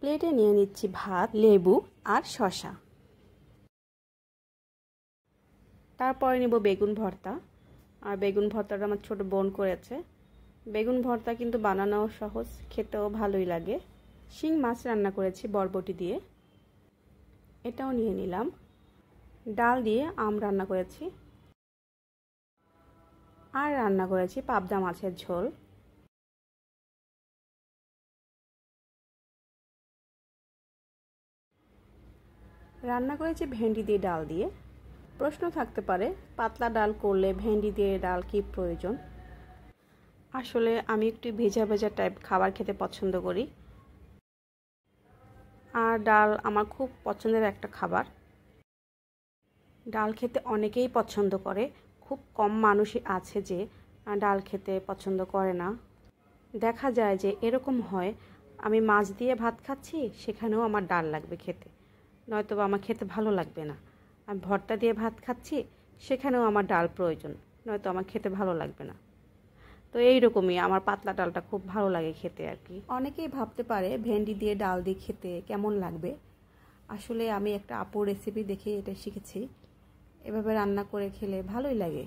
প্লেটে নিয়ে নিচ্ছি ভাত, লেবু আর শসা। তারপরে নেব বেগুন ভর্তা। আর বেগুন ভর্তাটা আমার ছোট বোন করেছে। বেগুন ভর্তা কিন্তু বানানোও সহজ, খেতেও ভালোই লাগে। শিং মাছ রান্না করেছি বরবটি দিয়ে, এটাও নিয়ে নিলাম। ডাল দিয়ে আম রান্না করেছি, আর রান্না করেছি পাবদা মাছের ঝোল। রান্না করেছি ভেন্ডি দিয়ে ডাল দিয়ে। প্রশ্ন থাকতে পারে, পাতলা ডাল করলে ভেন্ডি দিয়ে ডাল কি প্রয়োজন? আসলে আমি একটু ভেজা ভেজা টাইপ খাবার খেতে পছন্দ করি, আর ডাল আমার খুব পছন্দের একটা খাবার। ডাল খেতে অনেকেই পছন্দ করে, খুব কম মানুষই আছে যে ডাল খেতে পছন্দ করে না। দেখা যায় যে এরকম হয়, আমি মাছ দিয়ে ভাত খাচ্ছি, সেখানেও আমার ডাল লাগবে খেতে, নয়তো আমার খেতে ভালো লাগবে না। আমি ভর্তা দিয়ে ভাত খাচ্ছি, সেখানেও আমার ডাল প্রয়োজন, নয়তো আমার খেতে ভালো লাগবে না। তো এইরকমই আমার পাতলা ডালটা খুব ভালো লাগে খেতে আর কি। অনেকেই ভাবতে পারে ভেন্ডি দিয়ে ডাল দিয়ে খেতে কেমন লাগবে। আসলে আমি একটা আপুর রেসিপি দেখে এটা শিখেছি, এভাবে রান্না করে খেলে ভালোই লাগে।